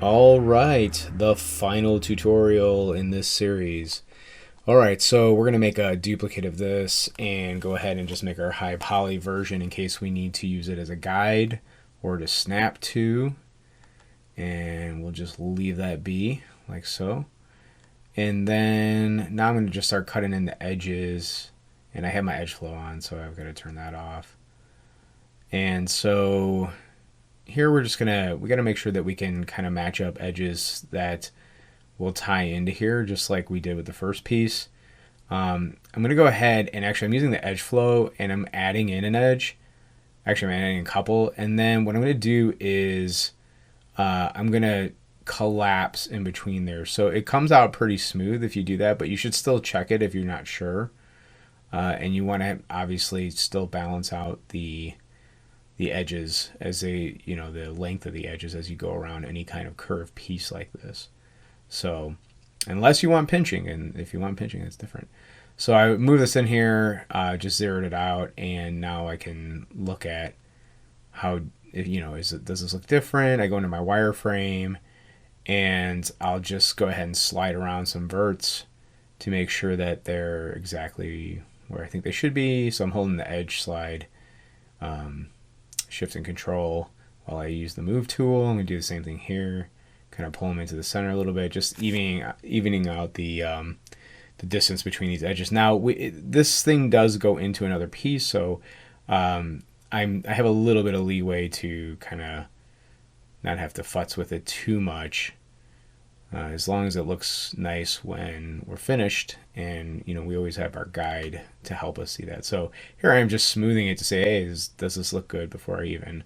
All right, the final tutorial in this series. All right, so we're going to make a duplicate of this and go ahead and just make our high poly version in case we need to use it as a guide or to snap to. And we'll just leave that be like so. And then now I'm going to just start cutting in the edges. And I have my edge flow on, so I've got to turn that off. And so here we got to make sure that we can kind of match up edges that will tie into here, just like we did with the first piece. I'm going to go ahead and I'm using the edge flow and I'm adding in an edge. Actually, I'm adding a couple. And then what I'm going to do is I'm going to collapse in between there. So it comes out pretty smooth if you do that, but you should still check it if you're not sure. And you want to obviously still balance out the edges as the length of the edges as you go around any kind of curved piece like this. So unless you want pinching, and if you want pinching, it's different. So I move this in here, just zeroed it out, and now I can look at how, does this look different? I go into my wireframe, and I'll just go ahead and slide around some verts to make sure that they're exactly where I think they should be. So I'm holding the edge slide, shift and control while I use the move tool. I'm going to do the same thing here. Kind of pull them into the center a little bit, just evening out the distance between these edges. Now this thing does go into another piece, so I have a little bit of leeway to kind of not have to futz with it too much, as long as it looks nice when we're finished. And we always have our guide to help us see that. So here I am just smoothing it to say, hey, does this look good, before I even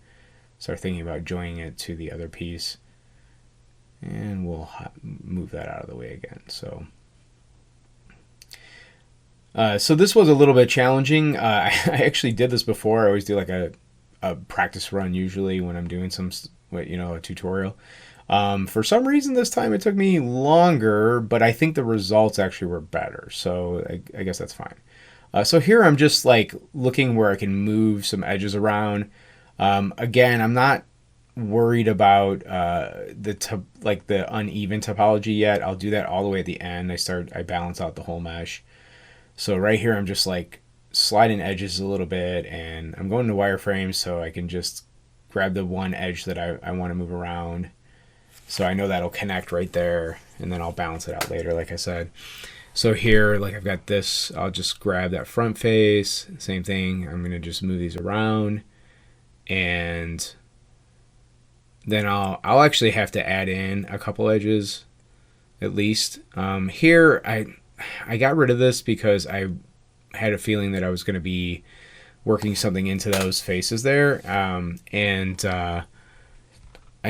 start thinking about joining it to the other piece. And we'll move that out of the way again. So this was a little bit challenging. I actually did this before. I always do like a practice run usually when I'm doing a tutorial. For some reason this time it took me longer, but I think the results actually were better. So I guess that's fine. So here I'm just like looking where I can move some edges around. Again, I'm not worried about the uneven topology yet. I'll do that all the way at the end. I balance out the whole mesh. So right here I'm just like sliding edges a little bit, and I'm going to wireframe so I can just grab the one edge that I want to move around. So I know that'll connect right there, and then I'll balance it out later, like I said. So here, like I've got this, I'll just grab that front face, same thing. I'm going to just move these around, and then I'll actually have to add in a couple edges at least. Here I got rid of this because I had a feeling that I was going to be working something into those faces there, and I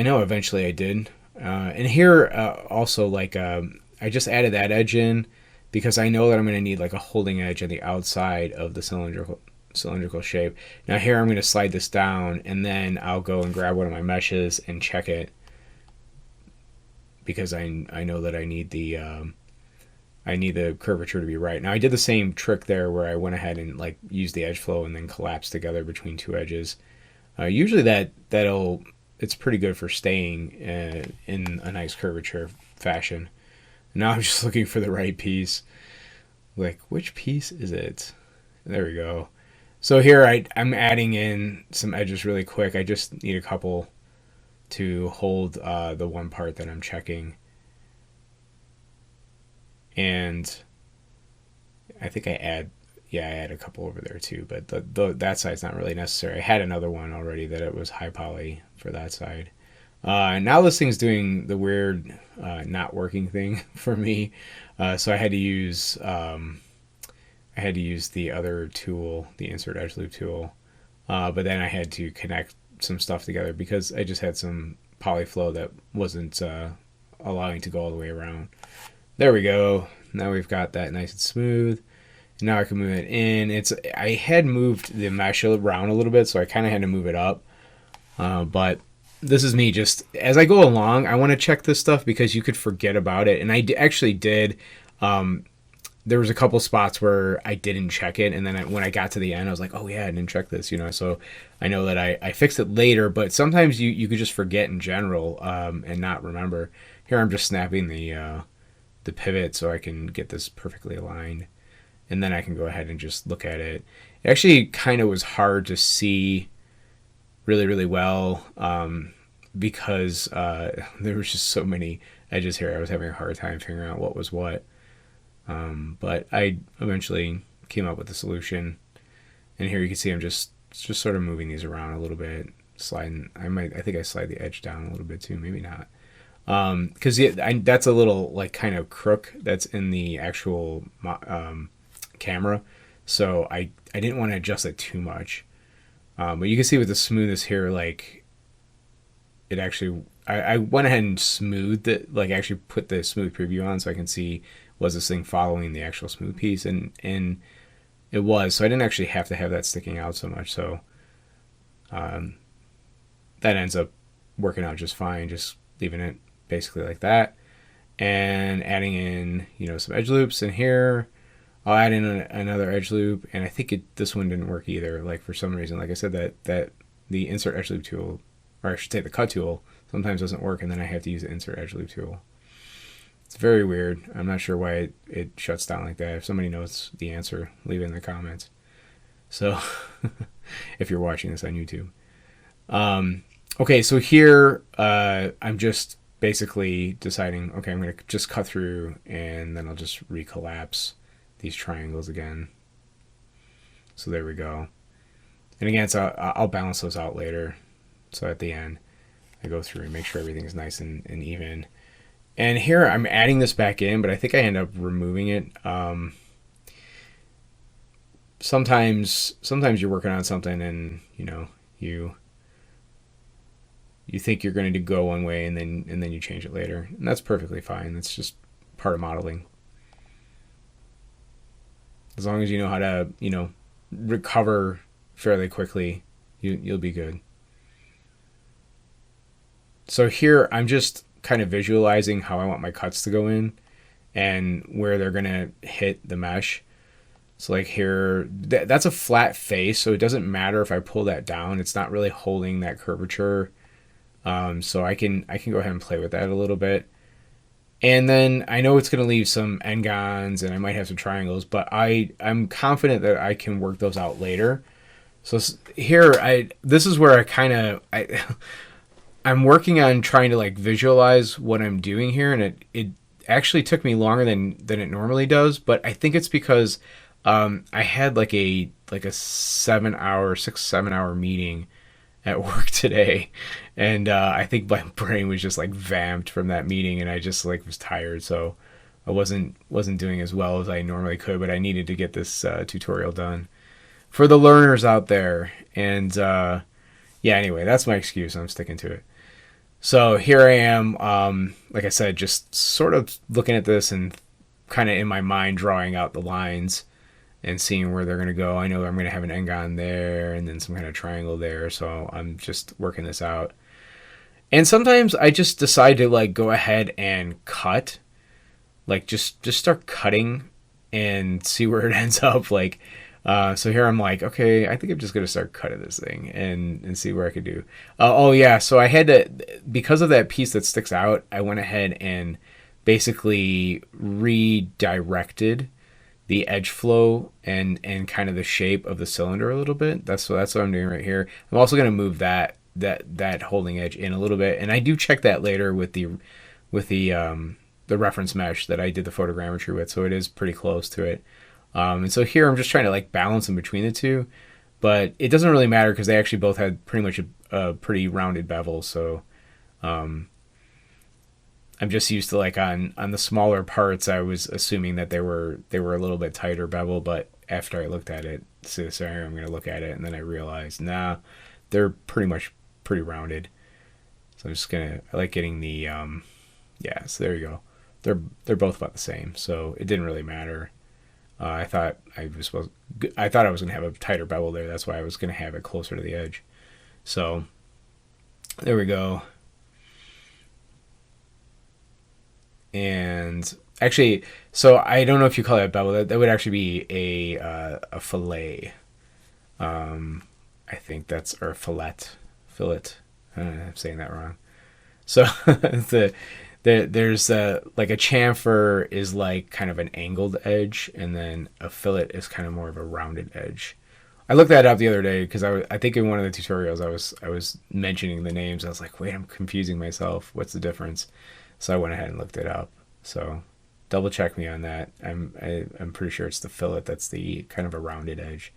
know eventually I did. And here also I just added that edge in because I know that I'm going to need like a holding edge on the outside of the cylindrical shape. Now here I'm going to slide this down, and then I'll go and grab one of my meshes and check it, because I know that I need the curvature to be right. Now I did the same trick there where I went ahead and like used the edge flow and then collapsed together between two edges. Usually it's pretty good for staying in a nice curvature fashion. Now I'm just looking for the right piece. Like, which piece is it? There we go. So here I'm adding in some edges really quick. I just need a couple to hold the one part that I'm checking. And I think I add a couple over there too, but that side's not really necessary. I had another one already that it was high poly for that side. Now this thing's doing the weird not working thing for me, so I had to use the other tool, the insert edge loop tool, but then I had to connect some stuff together because I just had some poly flow that wasn't allowing to go all the way around. There we go. Now we've got that nice and smooth. Now I can move it in. I had moved the mesh around a little bit, so I kind of had to move it up. But this is me just as I go along. I want to check this stuff because you could forget about it, and I actually did. there was a couple spots where I didn't check it, and then when I got to the end, I was like, oh yeah, I didn't check this, you know. So I know that I fixed it later, but sometimes you could just forget in general, and not remember. Here I'm just snapping the pivot so I can get this perfectly aligned, and then I can go ahead and just look at it. It actually kind of was hard to see really, really well, because there was just so many edges here. I was having a hard time figuring out what was what. But I eventually came up with a solution. And here you can see I'm just sort of moving these around a little bit, sliding. I think I slide the edge down a little bit too, maybe not. Because that's a little like kind of crook that's in the actual camera, so I didn't want to adjust it too much. But you can see with the smoothness here, like it actually, I went ahead and smoothed it, like actually put the smooth preview on so I can see was this thing following the actual smooth piece, and it was, so I didn't actually have to have that sticking out so much. So that ends up working out just fine, just leaving it basically like that, and adding in, you know, some edge loops in here. I'll add in another edge loop, and I think this one didn't work either. Like for some reason, like I said, that the insert edge loop tool, or I should say the cut tool, sometimes doesn't work, and then I have to use the insert edge loop tool. It's very weird. I'm not sure why it shuts down like that. If somebody knows the answer, leave it in the comments. So if you're watching this on YouTube. Okay, so here I'm just basically deciding, okay, I'm going to just cut through, and then I'll just recollapse these triangles again. So there we go. And again, so I'll balance those out later. So at the end, I go through and make sure everything's nice and even. And here I'm adding this back in, but I think I end up removing it. Sometimes you're working on something, and you know you think you're going to go one way, and then you change it later, and that's perfectly fine. That's just part of modeling. As long as you know how to, you know, recover fairly quickly, you'll be good. So here I'm just kind of visualizing how I want my cuts to go in and where they're going to hit the mesh. So like here, that's a flat face, so it doesn't matter if I pull that down. It's not really holding that curvature. So I can go ahead and play with that a little bit. And then I know it's going to leave some n-gons, and I might have some triangles, but I'm confident that I can work those out later. So here, this is where I'm working on trying to like visualize what I'm doing here, and it actually took me longer than it normally does, but I think it's because I had like a 6-7 hour meeting at work today, and I think my brain was just like vamped from that meeting, and I just like was tired, so I wasn't doing as well as I normally could, but I needed to get this tutorial done for the learners out there. And yeah, anyway, that's my excuse. I'm sticking to it. So here I am, like I said, just sort of looking at this and kind of in my mind drawing out the lines and seeing where they're going to go. I know I'm going to have an n-gon there and then some kind of triangle there, so I'm just working this out. And sometimes I just decide to like go ahead and cut, like just start cutting and see where it ends up. Like, so here I'm like, okay, I think I'm just going to start cutting this thing and see where I could do. Oh yeah, so I had to, because of that piece that sticks out, I went ahead and basically redirected the edge flow and kind of the shape of the cylinder a little bit. That's what I'm doing right here. I'm also going to move that holding edge in a little bit, and I do check that later with the reference mesh that I did the photogrammetry with, so it is pretty close to it. And so here I'm just trying to like balance in between the two, but it doesn't really matter because they actually both had pretty much a pretty rounded bevel. So I'm just used to like on the smaller parts, I was assuming that they were a little bit tighter bevel, but after I looked at it, so I'm going to look at it, and then I realized, nah, they're pretty rounded. So I'm just I like getting the, yeah, so there you go. They're both about the same, so it didn't really matter. I thought I was going to have a tighter bevel there. That's why I was going to have it closer to the edge. So there we go. And Actually, so I don't know if you call it a bevel. That would actually be a fillet. I think that's, or fillet. I don't know, I'm saying that wrong. So there's like a chamfer is like kind of an angled edge, and then a fillet is kind of more of a rounded edge. I looked that up the other day because I think in one of the tutorials I was mentioning the names. I was like, wait, I'm confusing myself. What's the difference? So I went ahead and looked it up. So double check me on that. I'm pretty sure it's the fillet that's the kind of a rounded edge.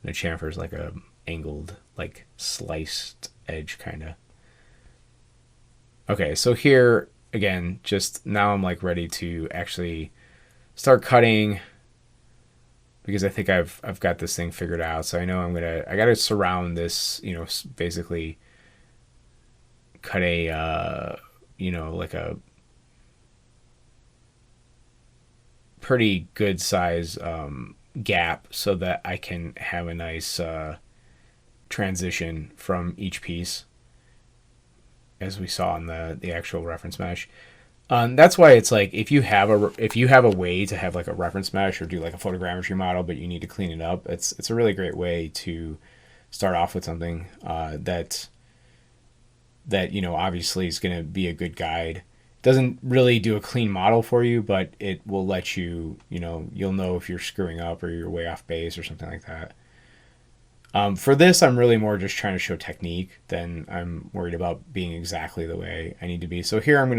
And the chamfer is like a angled, like sliced edge kind of. Okay, so here again, just now I'm like ready to actually start cutting because I think I've got this thing figured out. So I know I gotta surround this, basically cut a like a pretty good size gap so that I can have a nice transition from each piece, as we saw in the actual reference mesh. That's why it's like if you have a way to have like a reference mesh or do like a photogrammetry model, but you need to clean it up, it's a really great way to start off with something that obviously is going to be a good guide. Doesn't really do a clean model for you, but it will let you, you'll know if you're screwing up or you're way off base or something like that. For this, I'm really more just trying to show technique than I'm worried about being exactly the way I need to be. So here I'm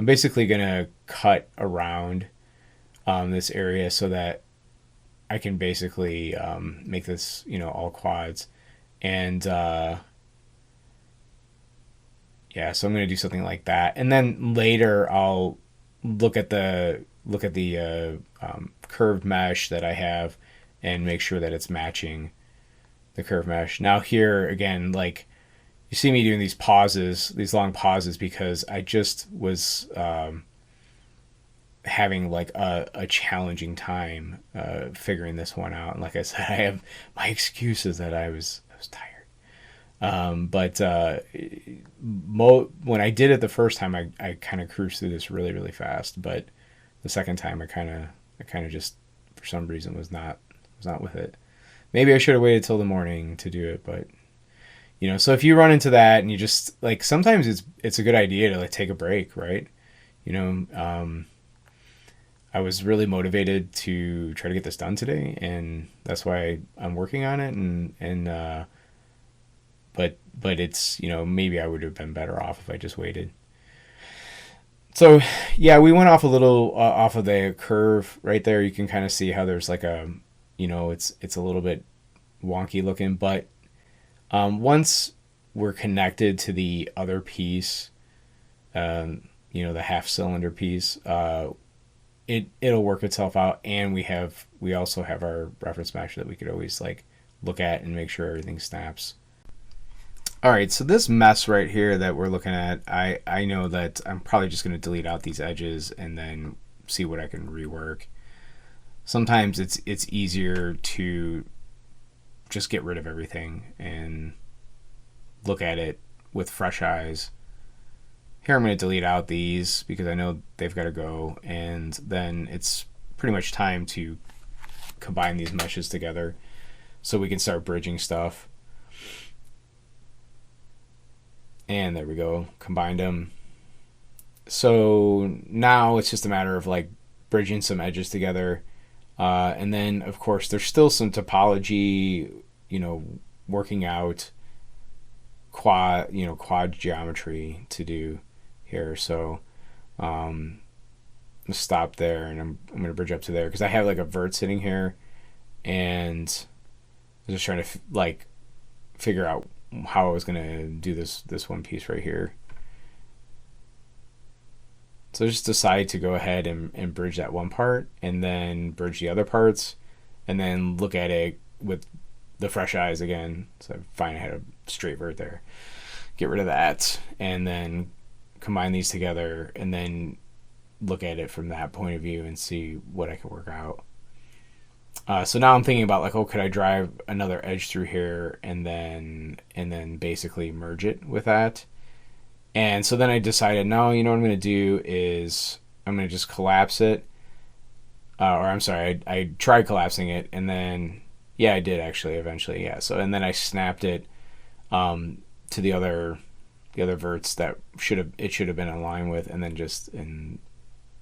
basically going to cut around this area so that I can basically make this, all quads. And yeah, so I'm going to do something like that. And then later I'll look at the curved mesh that I have and make sure that it's matching the curve mesh. Now here again, like you see me doing these pauses, these long pauses, because I just was having like a challenging time figuring this one out. And like I said, I have my excuses that I was tired. But when I did it the first time, I kind of cruised through this really, really fast. But the second time, I kind of just for some reason was not with it. Maybe I should have waited till the morning to do it, but so if you run into that and you just like, sometimes it's a good idea to like take a break, right? I was really motivated to try to get this done today, and that's why I'm working on it. But it's maybe I would have been better off if I just waited. So yeah, we went off a little off of the curve right there. You can kind of see how there's like a it's a little bit wonky looking, but once we're connected to the other piece, the half cylinder piece, it'll work itself out. And we also have our reference mesh that we could always like look at and make sure everything snaps. All right, so this mess right here that we're looking at, I know that I'm probably just going to delete out these edges and then see what I can rework. Sometimes it's easier to just get rid of everything and look at it with fresh eyes. Here I'm going to delete out these because I know they've got to go, and then it's pretty much time to combine these meshes together so we can start bridging stuff. And there we go, combined them. So now it's just a matter of like bridging some edges together. And then, of course, there's still some topology, working out quad geometry to do here. So I'm gonna stop there, and I'm gonna bridge up to there because I have like a vert sitting here, and I'm just trying to like figure out how I was gonna do this one piece right here. So just decide to go ahead and bridge that one part, and then bridge the other parts, and then look at it with the fresh eyes again. So fine, I had a straight vert there. Get rid of that, and then combine these together, and then look at it from that point of view and see what I can work out. So now I'm thinking about like, could I drive another edge through here and then basically merge it with that? And so then I decided, no, what I'm going to do is I'm going to just collapse it. Or I'm sorry, I tried collapsing it, and then, yeah, I did actually eventually, yeah. So, and then I snapped it to the other verts that it should have been in line with, and then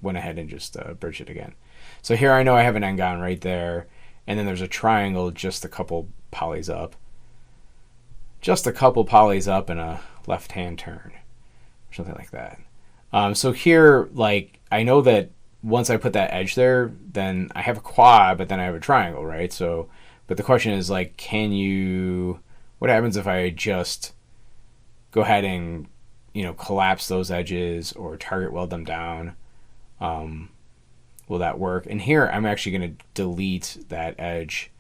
went ahead and just bridged it again. So here I know I have an n-gon right there, and then there's a triangle just a couple polys up. Just a couple polys up and a left-hand turn, or something like that. So here, like, I know that once I put that edge there, then I have a quad, but then I have a triangle, right? So, but the question is, like, what happens if I just go ahead and, collapse those edges or target weld them down? Will that work? And here I'm actually going to delete that edge.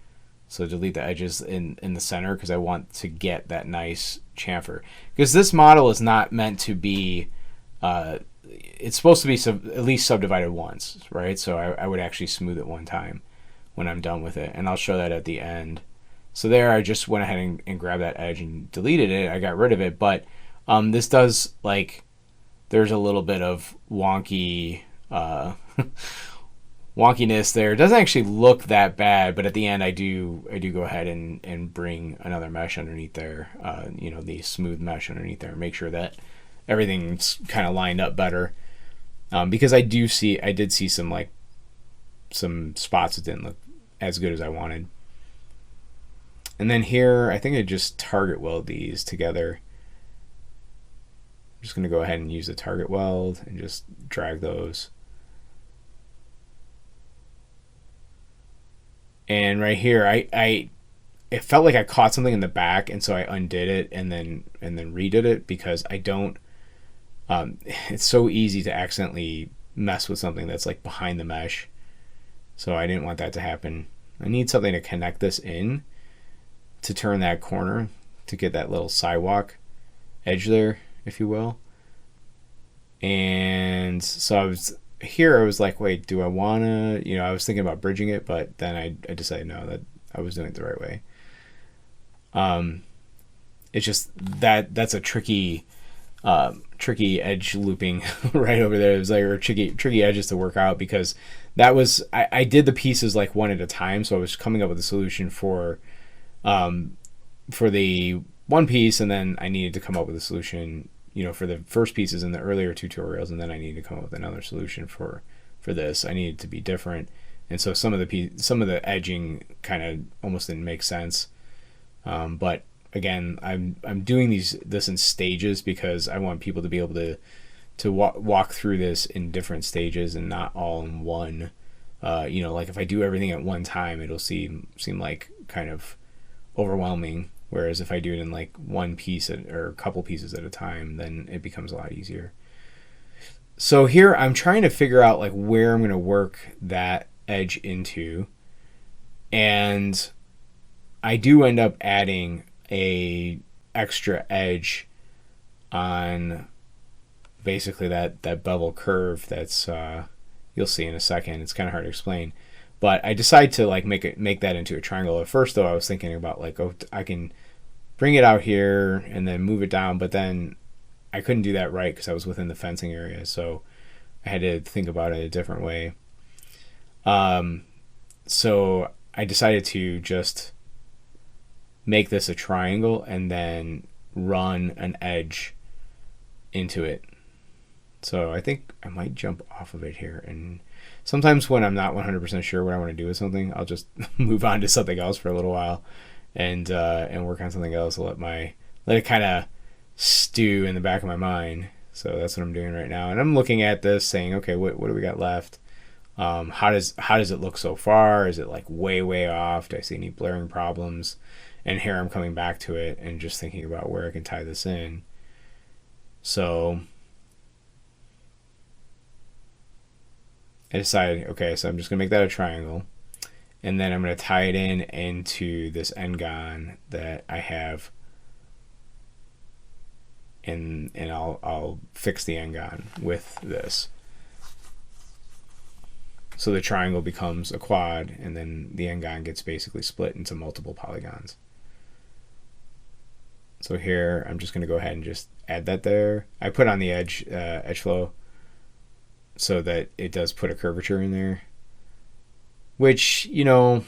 So delete the edges in the center because I want to get that nice chamfer. Because this model is not meant to be, it's supposed to be at least subdivided once, right? So I would actually smooth it one time when I'm done with it. And I'll show that at the end. So there I just went ahead and grabbed that edge and deleted it. I got rid of it. But this does, like, there's a little bit of wonkiness there. It doesn't actually look that bad, but at the end I do go ahead and bring another mesh underneath there, the smooth mesh underneath there, and make sure that everything's kind of lined up better. Because I did see some spots that didn't look as good as I wanted. And then here, I think I just target weld these together. I'm just going to go ahead and use the target weld and just drag those. And right here, it felt like I caught something in the back, and so I undid it and then redid it because I don't. It's so easy to accidentally mess with something that's like behind the mesh, so I didn't want that to happen. I need something to connect this in to turn that corner to get that little sidewalk edge there, if you will. And so I was like, wait, do I want to, I was thinking about bridging it, but then I decided no, that I was doing it the right way. It's just that's a tricky edge looping right over there. It was like, or tricky edges to work out because that was, I did the pieces like one at a time. So I was coming up with a solution for the one piece, and then I needed to come up with a solution, for the first pieces in the earlier tutorials, and then I needed to come up with another solution for this. I needed to be different, and so some of the edging kind of almost didn't make sense. But again, I'm doing this in stages because I want people to be able to walk through this in different stages and not all in one. Like if I do everything at one time, it'll seem like kind of overwhelming. Whereas if I do it in like one piece or a couple pieces at a time, then it becomes a lot easier. So here I'm trying to figure out like where I'm going to work that edge into. And I do end up adding a extra edge on basically that bevel curve that's you'll see in a second. It's kind of hard to explain. But I decided to like make that into a triangle. At first, though, I was thinking about like, oh, I can bring it out here and then move it down. But then I couldn't do that right because I was within the fencing area. So I had to think about it a different way. So I decided to just make this a triangle and then run an edge into it. So I think I might jump off of it here, and sometimes when I'm not 100% sure what I want to do with something, I'll just move on to something else for a little while and work on something else. I'll let it kind of stew in the back of my mind. So that's what I'm doing right now. And I'm looking at this saying, okay, what do we got left? How does it look so far? Is it like way off? Do I see any blurring problems? And here I'm coming back to it and just thinking about where I can tie this in. So I decided, okay, so I'm just going to make that a triangle. And then I'm going to tie it into this n-gon that I have. And I'll fix the n-gon with this. So the triangle becomes a quad, and then the n-gon gets basically split into multiple polygons. So here, I'm just going to go ahead and just add that there. I put on the edge flow so that it does put a curvature in there, which, you know,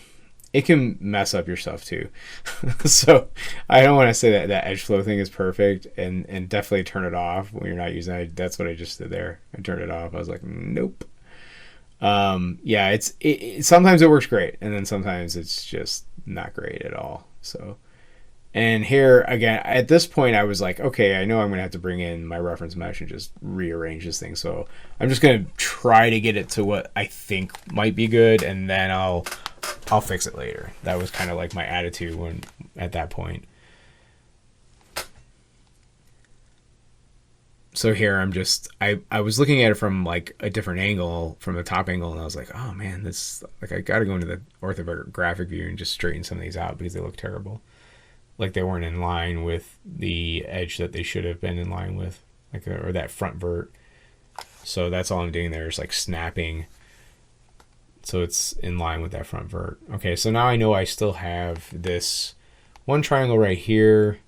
it can mess up your stuff too. So I don't want to say that that edge flow thing is perfect, and definitely turn it off when you're not using it. That's what I just did there. I turned it off. I was like, nope. Yeah, it sometimes it works great, and then sometimes it's just not great at all. So, and here again, at this point, I was like, okay, I know I'm gonna have to bring in my reference mesh and just rearrange this thing. So I'm just gonna try to get it to what I think might be good, and then I'll fix it later. That was kind of like my attitude when at that point. So here I'm just I was looking at it from like a different angle, from the top angle, and I was like, oh man, this, like, I got to go into the orthographic view and just straighten some of these out because they look terrible. Like they weren't in line with the edge that they should have been in line with, like, or that front vert. So that's all I'm doing there is like snapping, so it's in line with that front vert. Okay, so now I know I still have this one triangle right here,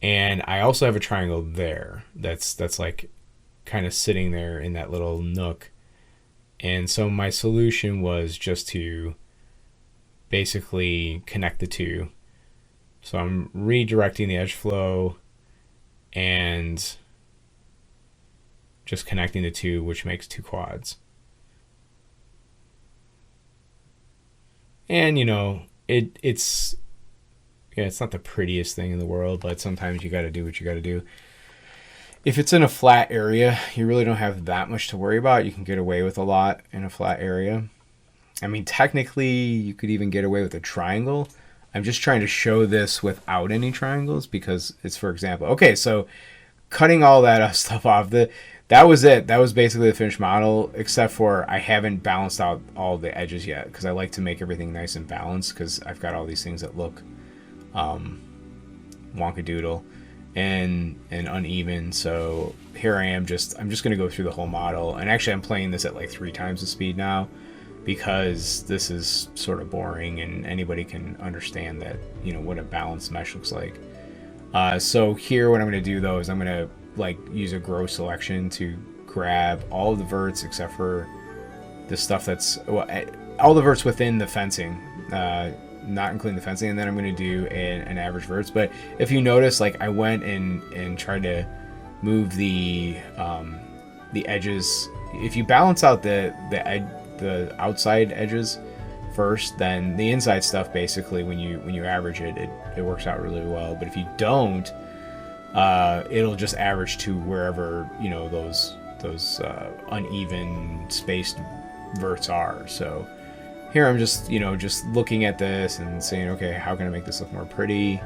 and I also have a triangle there that's like kind of sitting there in that little nook. And so my solution was just to basically connect the two. So I'm redirecting the edge flow and just connecting the two, which makes two quads. And, you know, it's yeah, it's not the prettiest thing in the world, but sometimes you got to do what you got to do. If it's in a flat area, you really don't have that much to worry about. You can get away with a lot in a flat area. I mean, technically, you could even get away with a triangle. I'm just trying to show this without any triangles because it's, for example, okay, so cutting all that stuff off, that was it. That was basically the finished model, except for I haven't balanced out all the edges yet because I like to make everything nice and balanced because I've got all these things that look wonkadoodle and uneven. So here I am, I'm just going to go through the whole model, and actually I'm playing this at like 3 times the speed now because this is sort of boring and anybody can understand that, you know, what a balanced mesh looks like. So here what I'm going to do though is I'm going to like use a grow selection to grab all of the verts except for the stuff that's, well, all the verts within the fencing, not including the fencing, and then I'm going to do an average verts. But if you notice, like, I went and tried to move the edges. If you balance out the outside edges first, then the inside stuff, basically when you average it works out really well. But if you don't, it'll just average to wherever, you know, those uneven spaced verts are. So here I'm just, you know, just looking at this and saying, okay, how can I make this look more pretty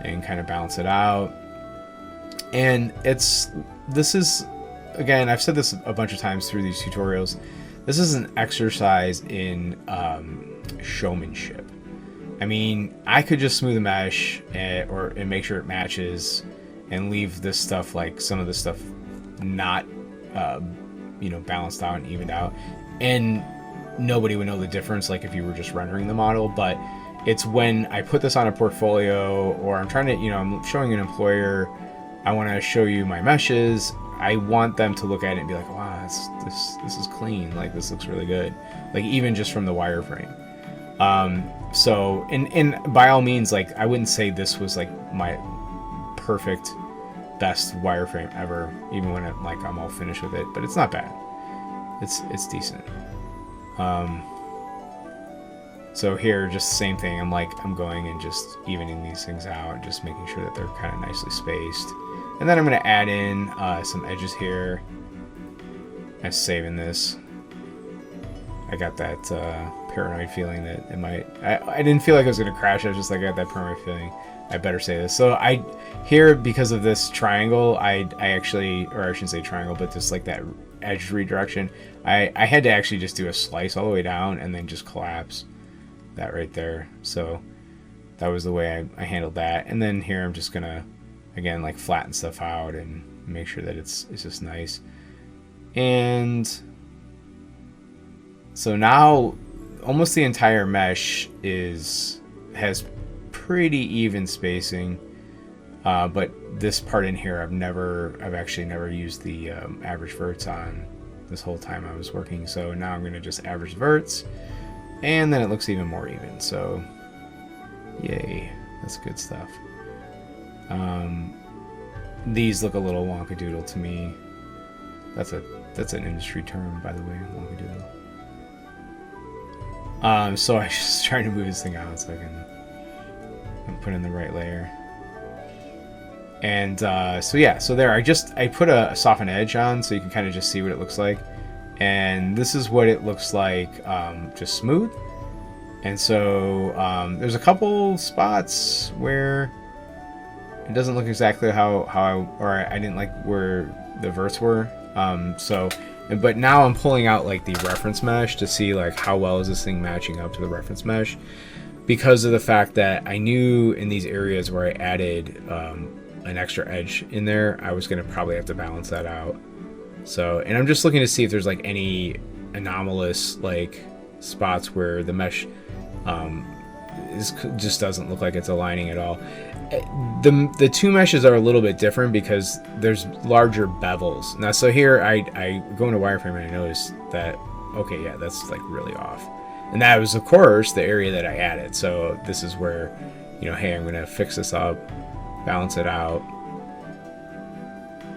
and kind of balance it out. And this is, again, I've said this a bunch of times through these tutorials, this is an exercise in showmanship. I mean, I could just smooth the mesh and make sure it matches and leave this stuff, like some of the stuff not, you know, balanced out and evened out, and nobody would know the difference, like if you were just rendering the model. But it's when I put this on a portfolio, or I'm trying to, you know, I'm showing an employer, I want to show you my meshes, I want them to look at it and be like, wow, this is clean, like this looks really good, like even just from the wireframe. So and by all means, like, I wouldn't say this was like my perfect best wireframe ever, even when I'm all finished with it, but it's not bad. It's decent. So here, just the same thing. I'm going and just evening these things out, just making sure that they're kind of nicely spaced. And then I'm going to add in some edges here. I'm saving this. I got that paranoid feeling that it might... I didn't feel like it was going to crash. I was just like, I got that paranoid feeling. I better say this. So here, because of this triangle, I actually, or I shouldn't say triangle, but just like that edge redirection, I had to actually just do a slice all the way down and then just collapse that right there. So that was the way I handled that. And then here I'm just gonna, again, like, flatten stuff out and make sure that it's just nice. And so now almost the entire mesh has pretty even spacing, but this part in here I've actually never used the average verts on. this whole time I was working. So now I'm going to just average verts, and then it looks even more even. So yay, that's good stuff. These look a little wonkadoodle to me. That's an industry term, by the way, wonkadoodle. So I was just trying to move this thing out so I can put in the right layer. And so yeah, so there, I put a soften edge on so you can kind of just see what it looks like. And this is what it looks like, just smooth. And so there's a couple spots where it doesn't look exactly how I didn't like where the verts were. But now I'm pulling out like the reference mesh to see like how well is this thing matching up to the reference mesh, because of the fact that I knew in these areas where I added an extra edge in there, I was going to probably have to balance that out. So, and I'm just looking to see if there's like any anomalous like spots where the mesh just doesn't look like it's aligning at all. The two meshes are a little bit different because there's larger bevels. Now, so here I go into wireframe and I notice that, okay, yeah, that's like really off. And that was, of course, the area that I added. So this is where, you know, hey, I'm going to fix this up, balance it out.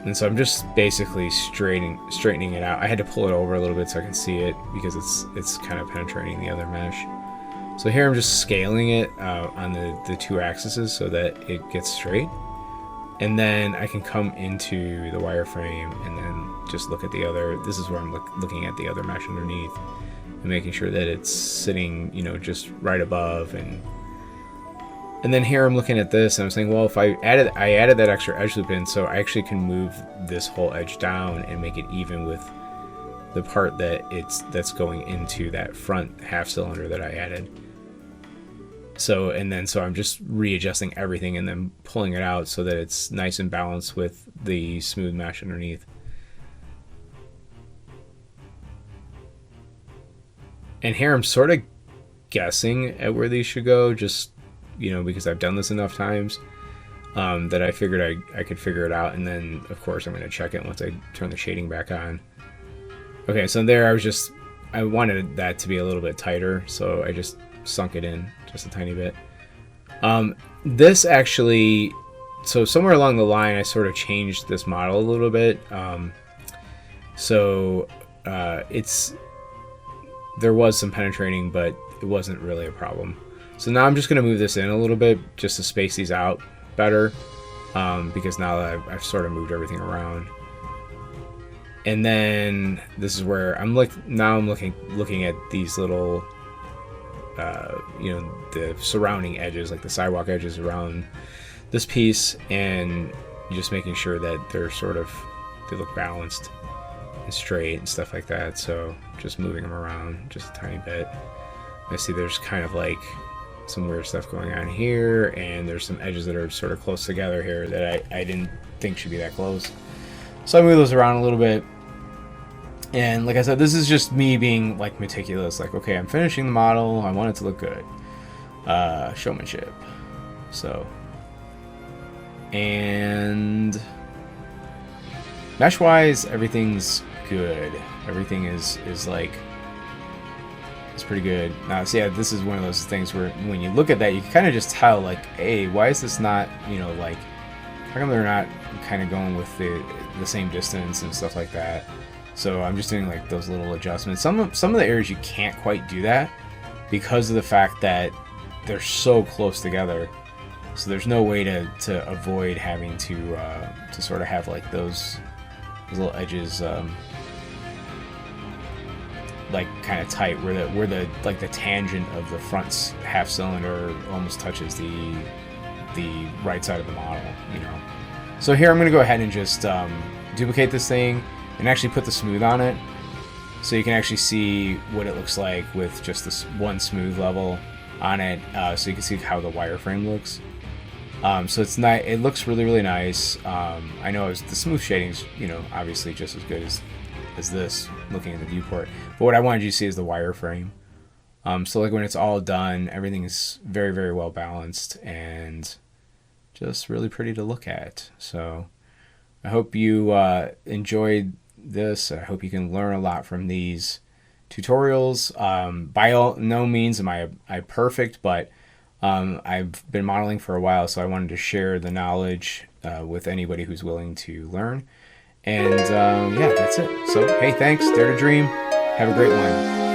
And so I'm just basically straightening it out. I had to pull it over a little bit so I can see it because it's kind of penetrating the other mesh. So here I'm just scaling it on the two axes so that it gets straight. And then I can come into the wireframe and then just look at the other. This is where I'm looking at the other mesh underneath and making sure that it's sitting, you know, just right above. And then here I'm looking at this and I'm saying, well, if I added that extra edge loop in, so I actually can move this whole edge down and make it even with the part that's going into that front half cylinder that I added. So I'm just readjusting everything and then pulling it out so that it's nice and balanced with the smooth mesh underneath. And here I'm sort of guessing at where these should go, just, you know, because I've done this enough times that I figured I could figure it out. And then, of course, I'm going to check it once I turn the shading back on. Okay, so there I wanted that to be a little bit tighter, so I just sunk it in just a tiny bit. This actually, so somewhere along the line I sort of changed this model a little bit. There was some penetrating, but it wasn't really a problem. So now I'm just going to move this in a little bit just to space these out better, because now that I've sort of moved everything around. And then this is where I'm looking at these little you know, the surrounding edges, like the sidewalk edges around this piece, and just making sure that they look balanced and straight and stuff like that. So just moving them around just a tiny bit. I see there's kind of like some weird stuff going on here, and there's some edges that are sort of close together here that I didn't think should be that close. So I move those around a little bit. And like I said, this is just me being like meticulous. Like, okay, I'm finishing the model. I want it to look good. Showmanship. So, and mesh-wise, everything's good. Everything is like, it's pretty good. Now, so yeah, this is one of those things where when you look at that, you can kind of just tell, like, hey, why is this not, you know, like, how come they're not kind of going with the same distance and stuff like that? So I'm just doing like those little adjustments. Some of the areas you can't quite do that because of the fact that they're so close together. So there's no way to avoid having to sort of have like those little edges like kind of tight, where the like the tangent of the front half cylinder almost touches the right side of the model, you know. So here I'm going to go ahead and just duplicate this thing and actually put the smooth on it, so you can actually see what it looks like with just this one smooth level on it, so you can see how the wireframe looks. So it's nice. It looks really, really nice. I know the smooth shading's, you know, obviously just as good as this, looking at the viewport. But what I wanted you to see is the wireframe. So like when it's all done, everything is very, very well balanced and just really pretty to look at. So I hope you enjoyed this. I hope you can learn a lot from these tutorials. By no means am I perfect, but I've been modeling for a while, so I wanted to share the knowledge with anybody who's willing to learn. And yeah, that's it. So, hey, thanks. Dare to dream. Have a great one.